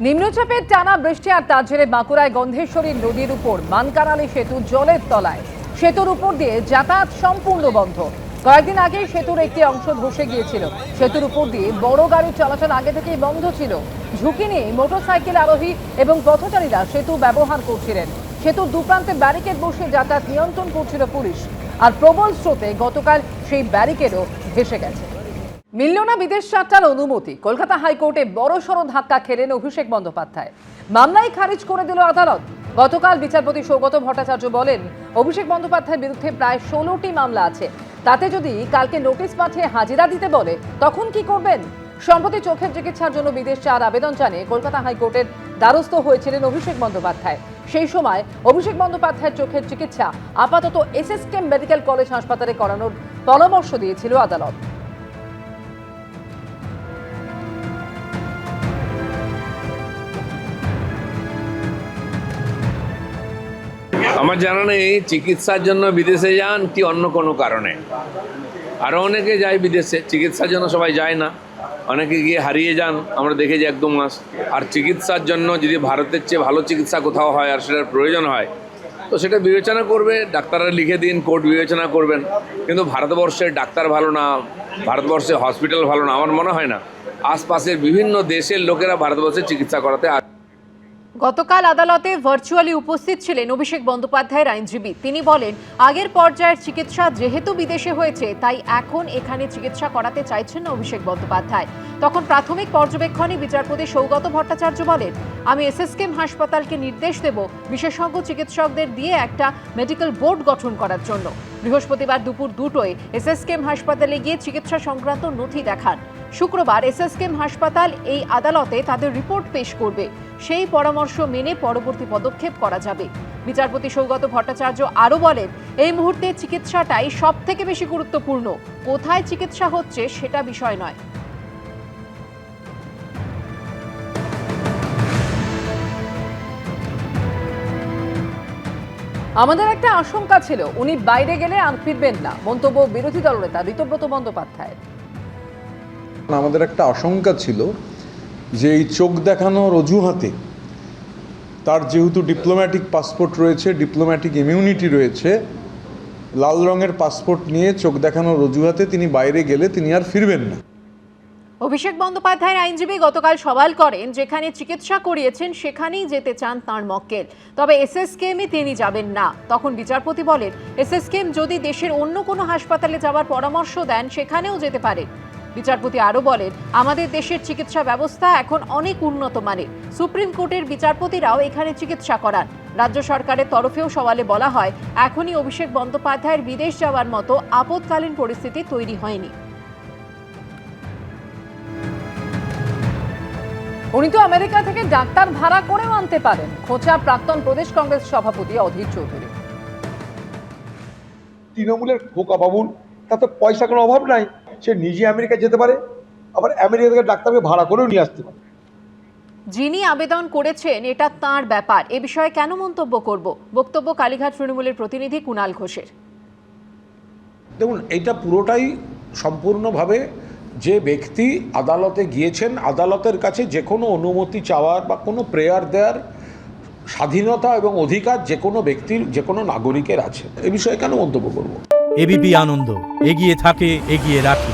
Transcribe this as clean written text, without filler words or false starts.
নিম্নচাপের টানা বৃষ্টি আর তার জেরে বাঁকুড়ায় গন্ধেশ্বরী নদীর উপর মানকানালি সেতু জলের তলায়। সেতুর উপর দিয়ে যাতায়াত সম্পূর্ণ বন্ধ। কয়েকদিন আগে সেতুর একটি অংশ ধসে গিয়েছিল। সেতুর উপর দিয়ে বড় গাড়ি চলাচল আগে থেকেই বন্ধ ছিল। ঝুঁকি নিয়ে মোটরসাইকেল আরোহী এবং পথচারীরা সেতু ব্যবহার করছিলেন। সেতুর দুপ্রান্তে ব্যারিকেড বসে যাতায়াত নিয়ন্ত্রণ করছিল পুলিশ। আর প্রবল স্রোতে গতকাল সেই ব্যারিকেডও ভেসে গেছে। মিলল না বিদেশ যাত্রার অনুমতি। কলকাতা হাইকোর্টে বড়সড় ধাক্কা খেলেন অভিষেক বন্দ্যোপাধ্যায়। মামলাই খারিজ করে দিল আদালত। গতকাল বিচারপতি সৌগত ভট্টাচার্য বলেন, অভিষেক বন্দ্যোপাধ্যায়ের বিরুদ্ধে প্রায় 16টি মামলা আছে। তাতে যদি কালকে নোটিশ পাঠিয়ে হাজিরা দিতে বলে তখন কি করবেন? সম্প্রতি চোখের চিকিৎসার জন্য বিদেশ যাওয়ার আবেদন জানিয়ে কলকাতা হাইকোর্টের দ্বারস্থ হয়েছিলেন অভিষেক বন্দ্যোপাধ্যায়। সেই সময় অভিষেক বন্দ্যোপাধ্যায়ের চোখের চিকিৎসা আপাতত এসএসকেএম মেডিকেল কলেজ হাসপাতালে করানোর পরামর্শ দিয়েছিল আদালত। আমার জানা নেই চিকিৎসার জন্য বিদেশে যান কি অন্য কোনো কারণে। আরও অনেকে যায় বিদেশে চিকিৎসার জন্য, সবাই যায় না। অনেকে গিয়ে হারিয়ে যান, আমরা দেখেছি 1-2 মাস। আর চিকিৎসার জন্য যদি ভারতের চেয়ে ভালো চিকিৎসা কোথাও হয় আর সেটার প্রয়োজন হয় তো সেটা বিবেচনা করবে, ডাক্তাররা লিখে দিন, কোর্ট বিবেচনা করবেন। কিন্তু ভারতবর্ষের ডাক্তার ভালো না, ভারতবর্ষের হসপিটাল ভালো না আমার মনে হয় না। আশপাশের বিভিন্ন দেশের লোকেরা ভারতবর্ষে চিকিৎসা করাতে গতকাল আদালতে ভার্চুয়ালি উপস্থিত ছিলেন অভিষেক বন্দ্যোপাধ্যায়ের আইনজীবী। তিনি বলেন, আগের পর্যায়ের চিকিৎসা যেহেতু বিদেশে হয়েছে তাই এখন এখানে চিকিৎসা করাতে চাইছেন না অভিষেক বন্দ্যোপাধ্যায়। তখন প্রাথমিক পর্যবেক্ষণে বিচারপতি সৌগত ভট্টাচার্য বলেন, আমি এসএসকেএম হাসপাতালকে নির্দেশ দেব বিশেষজ্ঞ চিকিৎসকদের দিয়ে একটা মেডিকেল বোর্ড গঠন করার জন্য। বৃহস্পতিবার দুপুর 2টোয় এসএসকেএম হাসপাতালে গিয়ে চিকিৎসা সংক্রান্ত নথি দেখান। শুক্রবার এসএসকেএম হাসপাতাল এই আদালতে তাদের রিপোর্ট পেশ করবে। সেই পরামর্শ মেনে পরবর্তী পদক্ষেপ করা যাবে। বিচারপতি সৌগত ভট্টাচার্য আরও বলেন, এই মুহূর্তে চিকিৎসাটাই সবথেকে বেশি গুরুত্বপূর্ণ। কোথায় চিকিৎসা হচ্ছে সেটা বিষয় নয়। আমাদের একটা আশঙ্কা ছিল উনি বাইরে গেলে আর ফিরবেন না, মন্তব্য বিরোধী দলনেতা ঋতব্রত বন্দ্যোপাধ্যায়। আমাদের একটা আশঙ্কা ছিল যে এই চোখ দেখানোর অজুহাতে, তার যেহেতু ডিপ্লোম্যাটিক পাসপোর্ট রয়েছে, ডিপ্লোম্যাটিক ইমিউনিটি রয়েছে, লাল রঙের পাসপোর্ট নিয়ে চোখ দেখানোর অজুহাতে তিনি বাইরে গেলে তিনি আর ফিরবেন না। অভিষেক বন্দ্যোপাধ্যায়ের আইনজীবী গতকাল সওয়াল করেন, যেখানে চিকিৎসা করিয়েছেন সেখানেই যেতে চান তাঁর মক্কেল, তবে এসএসকেএমে তিনি যাবেন না। তখন বিচারপতি বলেন, এসএসকেএম যদি দেশের অন্য কোনো হাসপাতালে যাওয়ার পরামর্শ দেন সেখানেও যেতে পারে। বিচারপতি আরও বলেন, আমাদের দেশের চিকিৎসা ব্যবস্থা এখন অনেক উন্নত মানের। সুপ্রিম কোর্টের বিচারপতিরাও এখানে চিকিৎসা করান। রাজ্য সরকারের তরফেও সওয়ালে বলা হয়, এখনই অভিষেক বন্দ্যোপাধ্যায়ের বিদেশ যাওয়ার মতো আপৎকালীন পরিস্থিতি তৈরি হয়নি। উনি তো আমেরিকা থেকে ডাক্তার ভাড়া করেও আনতে পারেন, খোঁচা প্রাক্তন প্রদেশ কংগ্রেস সভাপতি অধীর চৌধুরী। তৃণমূলের খোকা বাবুর তাতে পয়সা কোনো অভাব নাই, সে নিজে আমেরিকা যেতে পারে, আবার আমেরিকা থেকে ডাক্তারকে ভাড়া করেও নিয়ে আসতে পারে। যিনি আবেদন করেছেন এটা তাঁর ব্যাপার, এ বিষয়ে কেন মন্তব্য করব? বক্তব্য কালীঘাট তৃণমূলের প্রতিনিধি কুণাল ঘোষের। দেখুন, এটা পুরোটাই সম্পূর্ণভাবে যে ব্যক্তি আদালতে গিয়েছেন, আদালতের কাছে যে কোনো অনুমতি চাওয়ার বা কোনো প্রেয়ার দেওয়ার স্বাধীনতা এবং অধিকার যে কোনো ব্যক্তির, যে কোনো নাগরিকের আছে। এ বিষয়ে কেন মন্তব্য করব? এবিপি আনন্দ, এগিয়ে থাকে, এগিয়ে রাখে।